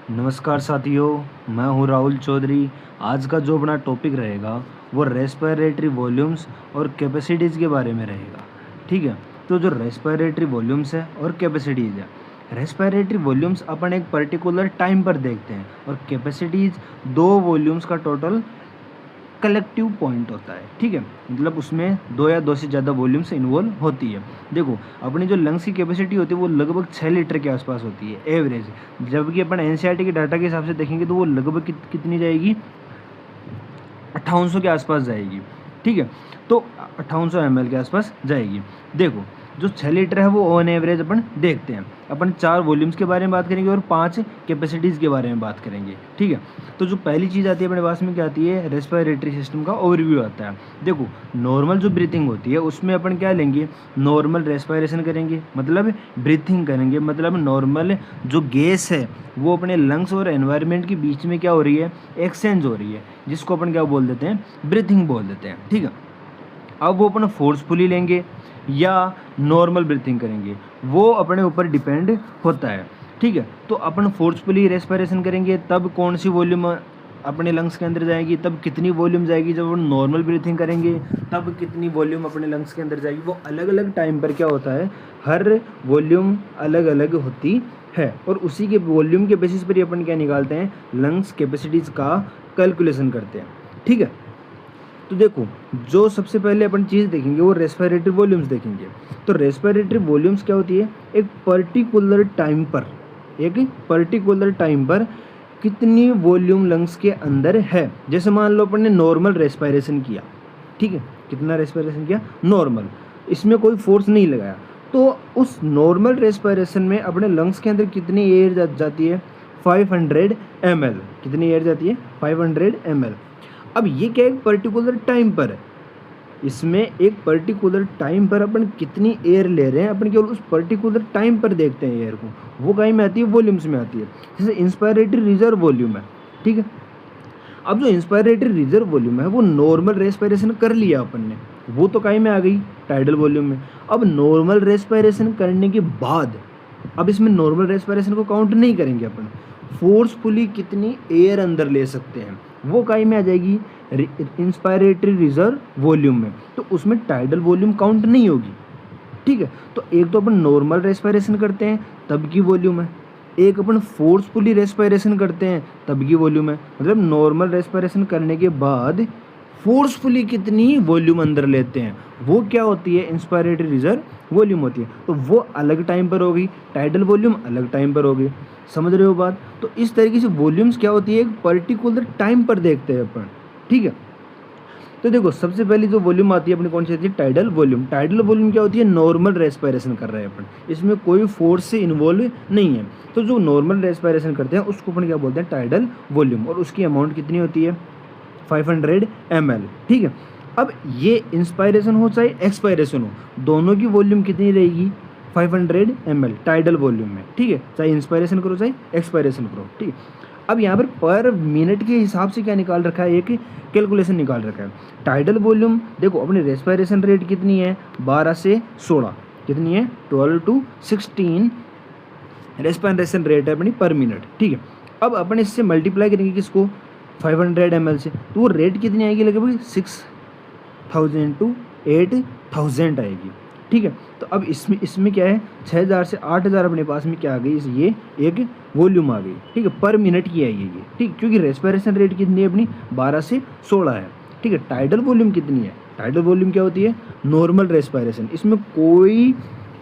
नमस्कार साथियों, मैं हूं राहुल चौधरी। आज का जो अपना टॉपिक रहेगा वो रेस्पिरेटरी वॉल्यूम्स और कैपेसिटीज़ के बारे में रहेगा। ठीक है, तो जो रेस्पिरेटरी वॉल्यूम्स है और कैपेसिटीज़ है, रेस्पिरेटरी वॉल्यूम्स अपन एक पर्टिकुलर टाइम पर देखते हैं और कैपेसिटीज़ दो वॉल्यूम्स का टोटल कलेक्टिव पॉइंट होता है। ठीक है, मतलब उसमें दो या दो से ज़्यादा वॉल्यूम्स इन्वॉल्व होती है। देखो, अपनी जो लंग्स की कैपेसिटी होती है वो लगभग 6 लीटर के आसपास होती है एवरेज, जबकि अपन एनसीईआरटी के डाटा के हिसाब से देखेंगे तो वो लगभग कितनी जाएगी, 5800 के आसपास जाएगी। ठीक है, तो 5800 ml के आसपास जाएगी। देखो, जो 6 लीटर है वो ऑन एवरेज अपन देखते हैं। अपन 4 वॉल्यूम्स के बारे में बात करेंगे और 5 कैपेसिटीज़ के बारे में बात करेंगे। ठीक है, तो जो पहली चीज़ आती है अपने पास में क्या आती है, रेस्पिरेटरी सिस्टम का ओवरव्यू आता है। देखो, नॉर्मल जो ब्रीथिंग होती है उसमें अपन क्या लेंगे, नॉर्मल रेस्पिरेशन करेंगे, मतलब ब्रीथिंग करेंगे, मतलब नॉर्मल जो गैस है वो अपने लंग्स और एनवायरनमेंट के बीच में क्या हो रही है, एक्सचेंज हो रही है, जिसको अपन क्या बोल देते हैं, ब्रीथिंग बोल देते हैं। ठीक है, अब वो अपन फोर्सफुली लेंगे या नॉर्मल ब्रीथिंग करेंगे वो अपने ऊपर डिपेंड होता है। ठीक है, तो अपन फोर्सफुली रेस्पिरेशन करेंगे तब कौन सी वॉल्यूम अपने लंग्स के अंदर जाएगी, तब कितनी वॉल्यूम जाएगी। जब अपन नॉर्मल ब्रीथिंग करेंगे तब कितनी वॉल्यूम अपने लंग्स के अंदर जाएगी। वो अलग अलग टाइम पर क्या होता है, हर वॉल्यूम अलग अलग होती है और उसी के वॉल्यूम के बेसिस पर ही अपन क्या निकालते हैं, लंग्स कैपेसिटीज़ का कैलकुलेशन करते हैं। ठीक है, तो देखो, जो सबसे पहले अपन चीज़ देखेंगे वो रेस्पिरेटरी वॉल्यूम्स देखेंगे। तो रेस्पिरेटरी वॉल्यूम्स क्या होती है, एक पर्टिकुलर टाइम पर कितनी वॉल्यूम लंग्स के अंदर है। जैसे मान लो अपन ने नॉर्मल रेस्पिरेशन किया, ठीक है, कितना रेस्पिरेशन किया, नॉर्मल, इसमें कोई फोर्स नहीं लगाया, तो उस नॉर्मल रेस्पिरेशन में अपने लंग्स के अंदर कितनी एयर जाती है, 500 ml। कितनी एयर जाती है, 500 ml। अब ये क्या, एक पर्टिकुलर टाइम पर है, इसमें एक पर्टिकुलर टाइम पर अपन कितनी एयर ले रहे हैं, अपन केवल उस पर्टिकुलर टाइम पर देखते हैं एयर को। वो कहीं में आती है, वॉल्यूम्स में आती है। जैसे इंस्पायरेटरी रिजर्व वॉल्यूम है। ठीक है, अब जो इंस्पायरेटरी रिजर्व वॉल्यूम है वो नॉर्मल रेस्पिरेशन कर लिया अपन ने, वो तो कहीं में आ गई, टाइडल वॉल्यूम में। अब नॉर्मल रेस्पिरेशन करने के बाद, अब इसमें नॉर्मल रेस्पिरेशन को काउंट नहीं करेंगे अपन, फोर्सफुली कितनी एयर अंदर ले सकते हैं वो कहीं में आ जाएगी, इंस्पायरेटरी रिजर्व वॉल्यूम में। तो उसमें टाइडल वॉल्यूम काउंट नहीं होगी। ठीक है, तो एक तो अपन नॉर्मल रेस्पिरेशन करते हैं तब की वॉल्यूम है, एक अपन फोर्सफुली रेस्पिरेशन करते हैं तब की वॉल्यूम है। मतलब नॉर्मल रेस्पिरेशन करने के बाद फोर्सफुली कितनी वॉल्यूम अंदर लेते हैं वो क्या होती है, इंस्पायरेटरी रिजर्व वॉल्यूम होती है। तो वो अलग टाइम पर होगी, टाइडल वॉल्यूम अलग टाइम पर होगी। समझ रहे हो बात? तो इस तरीके से वॉल्यूम्स क्या होती है, एक पर्टिकुलर टाइम पर देखते हैं अपन। ठीक है, तो देखो, सबसे पहली जो वॉल्यूम आती है अपनी कौन सी आती है, टाइडल वॉल्यूम। टाइडल वॉल्यूम क्या होती है, नॉर्मल रेस्पिरेशन कर रहे हैं अपन, इसमें कोई फोर्स से इन्वॉल्व नहीं है। तो जो नॉर्मल रेस्पिरेशन करते हैं उसको अपन क्या बोलते हैं, टाइडल वॉल्यूम, और उसकी अमाउंट कितनी होती है, 500 ml। ठीक है, अब ये इंस्पायरेशन हो चाहे एक्सपायरेशन हो, दोनों की वॉल्यूम कितनी रहेगी, 500 ml टाइडल वॉल्यूम में। ठीक है, चाहे इंस्पायरेशन करो चाहे एक्सपायरेशन करो। ठीक है, अब यहाँ पर मिनट के हिसाब से क्या निकाल रखा है, एक कैलकुलेशन निकाल रखा है। टाइडल वॉल्यूम देखो, अपनी रेस्पिरेशन रेट कितनी है, 12 से 16, कितनी है, 12 to 16 रेस्पिरेशन रेट है अपनी पर मिनट। ठीक है, अब अपन इससे मल्टीप्लाई करेंगे किसको, 500 ml से, तो वो रेट कितनी आएगी, लगभग 6000 to 8000 आएगी। ठीक है, तो अब इसमें क्या है, 6000 से 8000 अपने पास में क्या आ गई, ये एक वॉल्यूम आ गई। ठीक है, पर मिनट की आएगी ये। ठीक, क्योंकि रेस्पिरेशन रेट कितनी है अपनी, 12 से 16 है। ठीक है, टाइडल वॉल्यूम कितनी है, टाइडल वॉल्यूम क्या होती है, नॉर्मल रेस्पिरेशन, इसमें कोई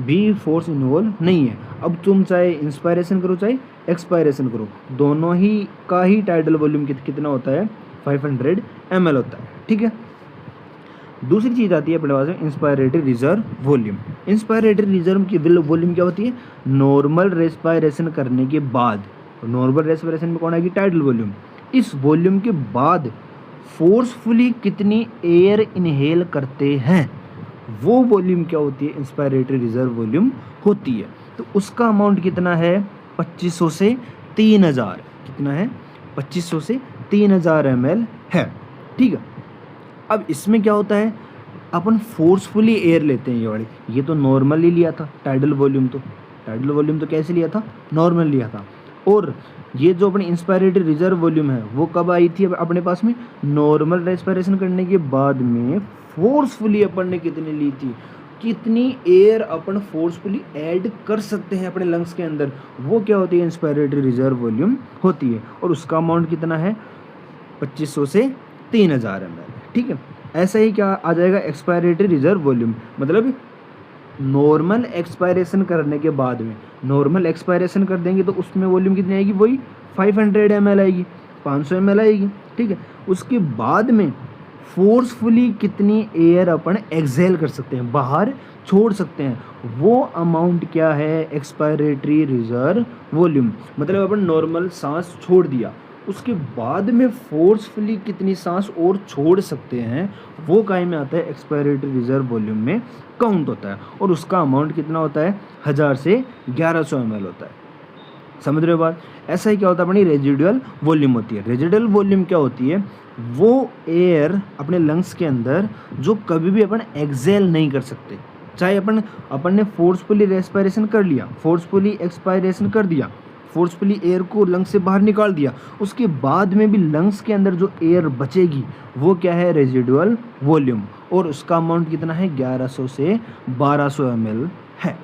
भी फोर्स इन्वॉल्व नहीं है। अब तुम चाहे इंस्पायरेशन करो चाहे एक्सपायरेशन करो, दोनों ही का ही टाइडल वॉल्यूम कितना होता है, 500 ml होता है। ठीक है, दूसरी चीज़ आती है अपने पास में inspiratory reserve volume. Inspiratory reserve की वॉल्यूम क्या होती है, नॉर्मल रेस्पिरेशन करने के बाद, नॉर्मल रेस्पिरेशन में कौन आएगी, टाइडल वॉल्यूम। इस वॉल्यूम के बाद फोर्सफुली कितनी एयर इनहेल करते हैं वो वॉल्यूम क्या होती है, इंस्पायरेटरी रिजर्व वॉल्यूम होती है। तो उसका अमाउंट कितना है, 2500 से 3000। कितना है, 2500 से 3000 ml है। ठीक है, अब इसमें क्या होता है, अपन फोर्सफुली एयर लेते हैं, ये वाली, ये तो नॉर्मली लिया था टाइडल वॉल्यूम, तो टाइडल वॉल्यूम तो कैसे लिया था, नॉर्मल लिया था। और ये जो अपनी इंस्पायरेटरी रिजर्व वॉल्यूम है वो कब आई थी अपने पास में? नॉर्मल रेस्पिरेशन करने के बाद में फोर्सफुली अपन ने कितनी ली थी, कितनी एयर अपन फोर्सफुली ऐड कर सकते हैं अपने लंग्स के अंदर, वो क्या होती है? इंस्पायरेटरी रिजर्व वॉल्यूम होती है। और उसका अमाउंट कितना है? 2500 से 3000 ml। ठीक है, ऐसा ही क्या आ जाएगा? एक्सपायरेटरी रिजर्व वॉल्यूम, मतलब नॉर्मल एक्सपायरेशन करने के बाद में, नॉर्मल एक्सपायरेशन कर देंगे तो उसमें वॉल्यूम कितनी आएगी? वही 500 ml आएगी, 500 ml आएगी। ठीक है, उसके बाद में फोर्सफुली कितनी एयर अपन एक्सहेल कर सकते हैं, बाहर छोड़ सकते हैं, वो अमाउंट क्या है? Expiratory reserve volume. मतलब अपन नॉर्मल सांस छोड़ दिया, उसके बाद में फोर्सफुली कितनी सांस और छोड़ सकते हैं, वो काय में आता है? एक्सपायरेटरी रिजर्व वॉल्यूम में काउंट होता है। और उसका अमाउंट कितना होता है? 1000 से 1100 ml होता है। समझ रहे हो बात? ऐसा ही क्या होता है? अपनी रेजिडुअल वॉल्यूम होती है। रेजिडुअल वॉल्यूम क्या होती है? वो एयर अपने लंग्स के अंदर जो कभी भी अपन एक्सहेल नहीं कर सकते, चाहे अपन ने फोर्सफुली रेस्पिरेशन कर लिया, फोर्सफुली एक्सपायरेशन कर दिया, फोर्सफुली एयर को लंग्स से बाहर निकाल दिया, उसके बाद में भी लंग्स के अंदर जो एयर बचेगी वो क्या है? Residual volume. और उसका अमाउंट कितना है? 1100 से 1200 ml है।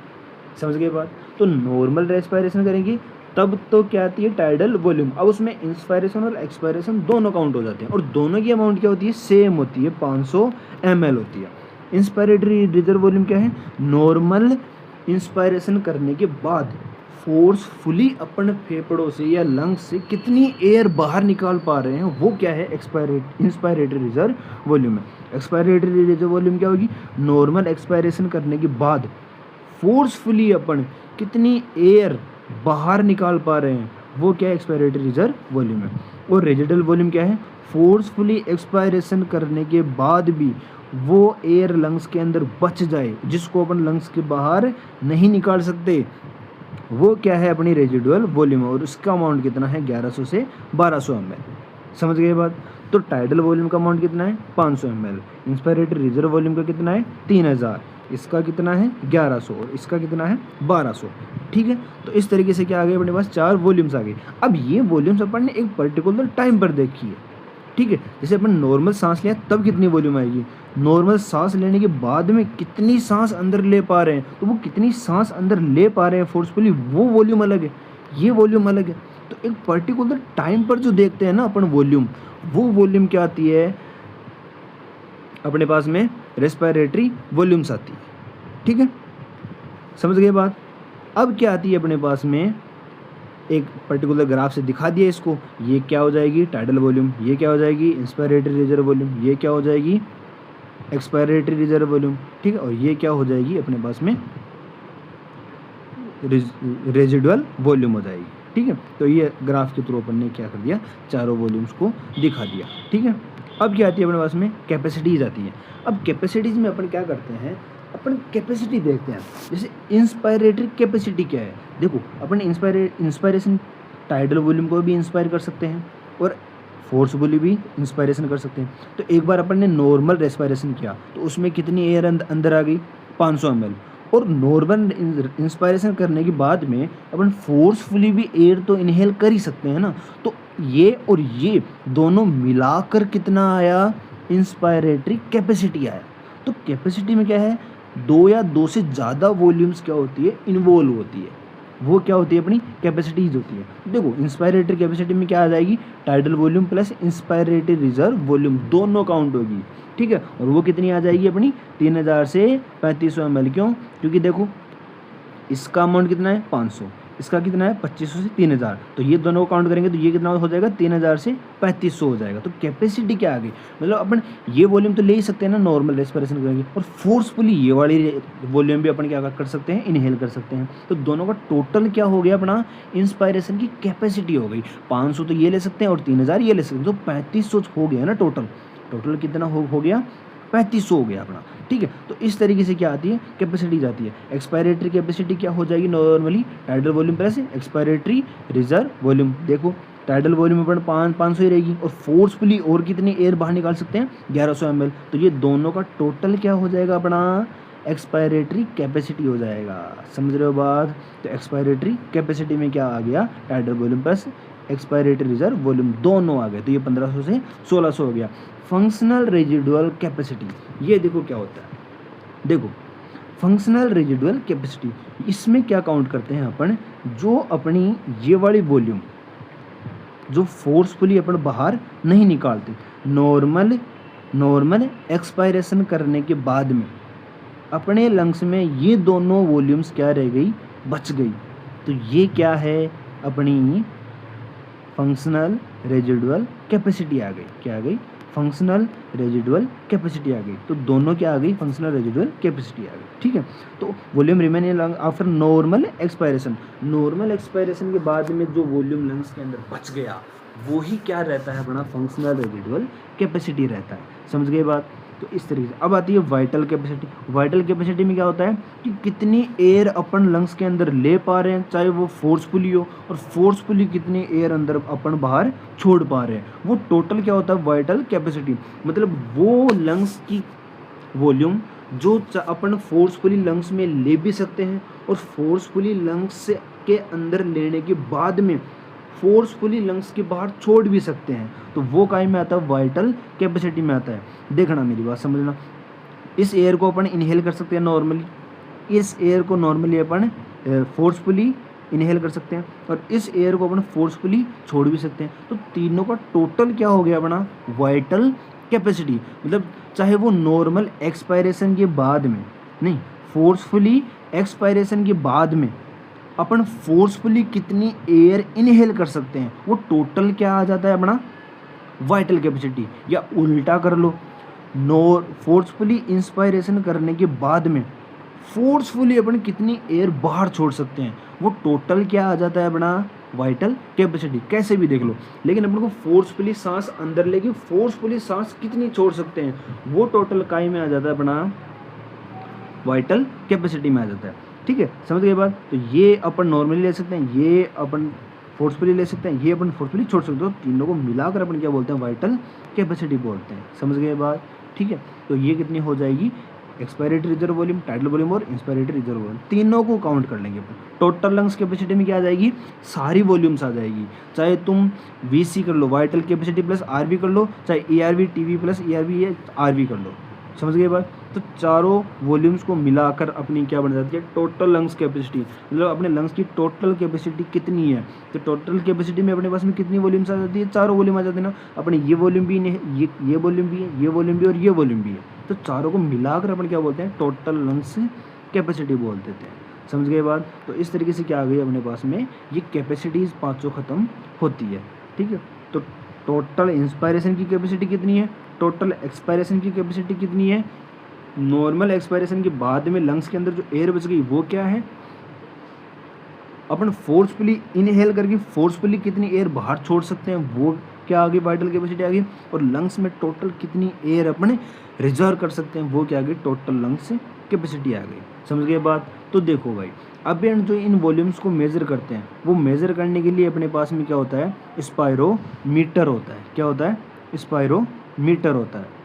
समझ गए बात? तो नॉर्मल रेस्पिरेशन करेंगे तब तो क्या आती है? Tidal volume. अब उसमें इंस्पायरेशन और एक्सपायरेशन दोनों काउंट हो जाते हैं और दोनों की अमाउंट क्या होती है? सेम होती है, 500 ml होती है। इंस्पायरेटरी रिजर्व वॉल्यूम क्या है? नॉर्मल इंस्पायरेशन करने के बाद फोर्सफुली अपन फेफड़ों से या लंग्स से कितनी एयर बाहर निकाल पा रहे हैं, वो क्या है? इंस्पायरेटरी रिजर्व वॉल्यूम है। एक्सपायरेटरी रिजर्व वॉल्यूम क्या होगी? नॉर्मल एक्सपायरेशन करने के बाद फोर्सफुली अपन कितनी एयर बाहर निकाल पा रहे हैं, वो क्या है? एक्सपायरेटरी रिजर्व वॉल्यूम है। और रेजिडुअल वॉल्यूम क्या है? फोर्सफुली एक्सपायरेशन करने के बाद भी वो एयर लंग्स के अंदर बच जाए, जिसको अपन लंग्स के बाहर नहीं निकाल सकते, वो क्या है? अपनी रेजिडुअल वॉल्यूम। और उसका अमाउंट कितना है? 1100 से 1200 ml। समझ गए बात? तो टाइडल वॉल्यूम का अमाउंट कितना है? 500 ml। इंस्पायरेटरी रिजर्व वॉल्यूम का कितना है? 3000। इसका कितना है? 1100। और इसका कितना है? 1200। ठीक है, तो इस तरीके से क्या आ गए अपने पास? 4 वॉल्यूम्स आ गए। अब ये वॉल्यूम्स अपन ने एक पर्टिकुलर टाइम पर देखी है। ठीक है, जैसे अपन नॉर्मल सांस लिया तब कितनी वॉल्यूम आएगी, नॉर्मल सांस लेने के बाद में कितनी सांस अंदर ले पा रहे हैं, तो वो कितनी सांस अंदर ले पा रहे हैं फोर्सफुली, वो वॉल्यूम अलग है, ये वॉल्यूम अलग है। तो एक पर्टिकुलर टाइम पर जो देखते हैं ना अपन वॉल्यूम, वो वॉल्यूम क्या आती है अपने पास में? रेस्पिरेटरी वॉल्यूम्स आती है। ठीक है, समझ गए बात? अब क्या आती है अपने पास में? एक पर्टिकुलर ग्राफ से दिखा दिया इसको, ये क्या हो जाएगी? Tidal volume. ये क्या हो जाएगी? Inspiratory reserve volume. ये क्या हो जाएगी? Expiratory reserve volume. ठीक है, और ये क्या हो जाएगी अपने पास में? रेजिडुअल वॉल्यूम हो जाएगी। ठीक है, तो ये ग्राफ के थ्रू अपन ने क्या कर दिया? चारों वॉल्यूम्स को दिखा दिया। ठीक है, अब क्या आती है अपने पास में? कैपेसिटीज आती है। अब कैपेसिटीज में अपन क्या करते हैं? अपन कैपेसिटी देखते हैं। जैसे इंस्पायरेटरी कैपेसिटी क्या है? देखो, अपन इंस्पायरेशन टाइडल वॉल्यूम को भी इंस्पायर कर सकते हैं और फोर्सफुली भी इंस्पायरेशन कर सकते हैं। तो एक बार अपन ने नॉर्मल रेस्पिरेशन किया तो उसमें कितनी एयर अंदर आ गई? 500 ml। और नॉर्मल इंस्पायरेशन करने के बाद में अपन फोर्सफुली भी एयर तो इनहेल कर ही सकते हैं ना। तो ये और ये दोनों मिलाकर कितना आया? इंस्पायरेटरी कैपेसिटी आया। तो कैपेसिटी में क्या है? 2 या 2 से ज़्यादा वॉल्यूम्स क्या होती है? इन्वॉल्व होती है। वो क्या होती है? अपनी कैपेसिटीज होती है। देखो, इंस्पायरेटरी कैपेसिटी में क्या आ जाएगी? Tidal volume plus inspiratory reserve volume दोनों काउंट होगी। ठीक है, और वो कितनी आ जाएगी अपनी? 3000 से 3500 ml। क्यों? क्योंकि देखो, इसका अमाउंट कितना है? 500। इसका कितना है? 2500 से 3000। तो ये दोनों काउंट करेंगे तो ये कितना हो जाएगा? 3000 से 3500 हो जाएगा। तो कैपेसिटी क्या आ गई? मतलब अपन ये वॉल्यूम तो ले ही सकते हैं ना नॉर्मल रेस्पिरेशन करेंगे, और फोर्सफुली ये वाली वॉल्यूम भी अपन क्या कर सकते हैं? इनहेल कर सकते हैं। तो दोनों का टोटल क्या हो गया अपना? इंस्पायरेशन की कैपेसिटी हो गई। 500 तो ये ले सकते हैं और 3000 ये ले सकते हैं, तो 3500 हो गया ना टोटल। टोटल कितना हो गया? 3500 हो गया अपना। ठीक है, तो इस तरीके से क्या आती है? कैपेसिटी जाती है। एक्सपायरेटरी कैपेसिटी क्या हो जाएगी? Normally tidal volume plus expiratory reserve volume. देखो, टाइडल वॉल्यूम अपन 500 ही रहेगी और फोर्सफुली और कितनी एयर बाहर निकाल सकते हैं? 1100 ml। तो ये दोनों का टोटल क्या हो जाएगा अपना? एक्सपायरेटरी कैपेसिटी हो जाएगा। समझ रहे हो बात? तो एक्सपायरेटरी कैपेसिटी में क्या आ गया, tidal volume plus expiratory reserve volume दोनों आ गए, तो ये 1500 से 1600 हो गया। फंक्शनल रेजिडुअल कैपेसिटी, ये देखो क्या होता है, देखो फंक्शनल रेजिडुअल कैपेसिटी, इसमें क्या काउंट करते हैं अपन, जो अपनी ये वाली वॉल्यूम जो फोर्सफुली अपन बाहर नहीं निकालते, नॉर्मल एक्सपायरेशन करने के बाद में अपने लंग्स में ये दोनों वॉल्यूम्स क्या रह गई, बच गई, तो ये क्या है, अपनी फंक्शनल रेजिडुअल कैपेसिटी आ गई। क्या आ गई, फंक्शनल रेजिडुअल कैपेसिटी आ गई। तो दोनों क्या आ गई, फंक्शनल रेजिडुअल कैपेसिटी आ गई। ठीक है, तो volume remain in lung after normal expiration, normal expiration के बाद में जो वॉल्यूम लंग्स के अंदर बच गया वो ही क्या रहता है, अपना फंक्शनल रेजिडुअल कैपेसिटी रहता है। समझ गए बात? तो इस तरीके से अब आती है वाइटल कैपेसिटी। वाइटल कैपेसिटी में क्या होता है कि कितनी एयर अपन लंग्स के अंदर ले पा रहे हैं, चाहे वो फोर्सफुली हो, और फोर्सफुली कितनी एयर अंदर अपन बाहर छोड़ पा रहे हैं, वो टोटल क्या होता है, वाइटल कैपेसिटी। मतलब वो लंग्स की वॉल्यूम जो अपन फोर्सफुली लंग्स में ले भी सकते हैं, और फोर्सफुली लंग्स के अंदर लेने के बाद में फोर्सफुली लंग्स के बाहर छोड़ भी सकते हैं, तो वो काय में आता है, वाइटल कैपेसिटी में आता है। देखना मेरी बात समझना, इस एयर को अपन इनहेल कर सकते हैं नॉर्मली, इस एयर को नॉर्मली अपन फोर्सफुली इनहेल कर सकते हैं, और इस एयर को अपन फोर्सफुली छोड़ भी सकते हैं। तो तीनों का टोटल क्या हो गया अपना, वाइटल कैपेसिटी। मतलब चाहे वो नॉर्मल एक्सपायरेशन के बाद में नहीं, फोर्सफुली एक्सपायरेशन के बाद में अपन फोर्सफुली कितनी एयर इनहेल कर सकते हैं, वो टोटल क्या आ जाता है अपना, वाइटल कैपेसिटी। या उल्टा कर लो, फोर्सफुली इंस्पायरेशन करने के बाद में फोर्सफुली अपन कितनी एयर बाहर छोड़ सकते हैं, वो टोटल क्या आ जाता है अपना, वाइटल कैपेसिटी। कैसे भी देख लो, लेकिन अपन को फोर्सफुली सांस अंदर लेके फोर्सफुली सांस कितनी छोड़ सकते हैं, वो टोटल काय में आ जाता है अपना, वाइटल कैपेसिटी में आ जाता है। ठीक है, समझ गए बात? तो ये अपन नॉर्मली ले सकते हैं, ये अपन फोर्सफुली ले सकते हैं, ये अपन फोर्सफुली छोड़ सकते हो, तीनों को मिलाकर अपन क्या बोलते हैं, वाइटल कैपेसिटी बोलते हैं। समझ गए बात? ठीक है, तो ये कितनी हो जाएगी, expiratory reserve volume, tidal volume और इंस्पायरेटरी रिजर्व वॉल्यूम, तीनों को काउंट कर लेंगे अपन। टोटल लंग्स कैपेसिटी में क्या आ जाएगी, सारी वॉल्यूम्स आ जाएगी। चाहे तुम वीसी कर लो, वाइटल कैपेसिटी प्लस आरवी कर लो, चाहे ईआरवी टीवी प्लस ईआरवी या आरवी कर लो। समझ गए बात? तो चारों वॉल्यूम्स को मिलाकर अपनी क्या बन जाती है, टोटल लंग्स कैपेसिटी। मतलब अपने लंग्स की टोटल कैपेसिटी कितनी है, तो टोटल कैपेसिटी में अपने पास में कितनी वॉल्यूम्स आ जाती है, चारों वॉल्यूम आ जाते हैं ना। अपने ये वॉल्यूम भी ये वॉल्यूम भी है, ये वॉल्यूम भी और ये वॉल्यूम भी है, तो चारों को मिलाकर अपन क्या बोलते हैं, टोटल लंग्स कैपेसिटी बोल देते हैं। समझ गए बात? तो इस तरीके से क्या आ गई अपने पास में, ये कैपेसिटीज़ पाँचों ख़त्म होती है। ठीक है, तो टोटल इंस्पायरेशन की कैपेसिटी कितनी है, टोटल एक्सपायरेशन की कैपेसिटी कितनी है, नॉर्मल एक्सपायरेशन के बाद में लंग्स के अंदर जो एयर बच गई वो क्या है, अपन फोर्सफुली इनहेल करके फोर्सफुली कितनी एयर बाहर छोड़ सकते हैं, वो क्या आ गई, वाइटल कैपेसिटी आ गई। और लंग्स में टोटल कितनी एयर अपने रिजर्व कर सकते हैं, वो क्या आ गई, टोटल लंग्स कैपेसिटी आ गई। समझ गए बात? तो देखो भाई, अब जो इन वॉल्यूम्स को मेज़र करते हैं, वो मेज़र करने के लिए अपने पास में क्या होता है, स्पायरोमीटर होता है। क्या होता है, स्पायरोमीटर होता है।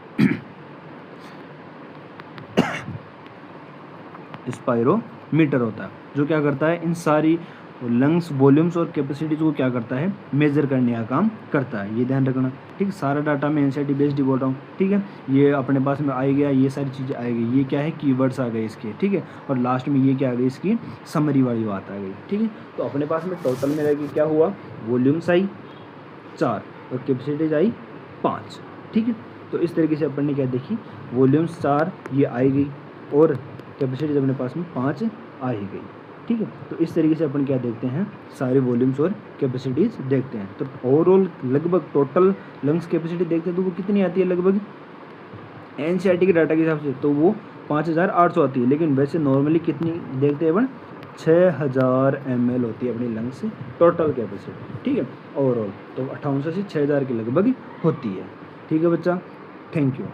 स्पायरोमीटर होता है, जो क्या करता है, इन सारी लंग्स वॉल्यूम्स और कैपेसिटीज को क्या करता है, मेजर करने का काम करता है। ये ध्यान रखना। ठीक, सारा डाटा मैं एनसीईआरटी बेस्ड ही बोल रहा हूँ। ठीक है, ये अपने पास में आ गया, ये सारी चीज़ें आएगी। ये क्या है, कीवर्ड्स आ गए इसके। ठीक है, और लास्ट में ये क्या आ गई, इसकी समरी वाली बात आ गई। ठीक है, तो अपने पास में टोटल में रहेगी, क्या हुआ, वॉल्यूम्स आई 4 और कैपेसिटीज आई 5। ठीक है, तो इस तरीके से अपन ने क्या देखी, वॉल्यूम्स 4 ये आई गई और कैपेसिटीज अपने पास में 5 आ ही गई। ठीक है, तो इस तरीके से अपन क्या देखते हैं, सारे वॉल्यूम्स और कैपेसिटीज देखते हैं। तो ओवरऑल लगभग टोटल लंग्स कैपेसिटी देखते हैं तो वो कितनी आती है, लगभग एनसीईआरटी के डाटा के हिसाब से तो वो 5800 आती है, लेकिन वैसे नॉर्मली कितनी देखते हैं अपन, 6000 ml होती है अपनी लंग्स टोटल कैपेसिटी। ठीक है, ओवरऑल तो 5800 से 6000 के लगभग होती है। ठीक है बच्चा, थैंक यू।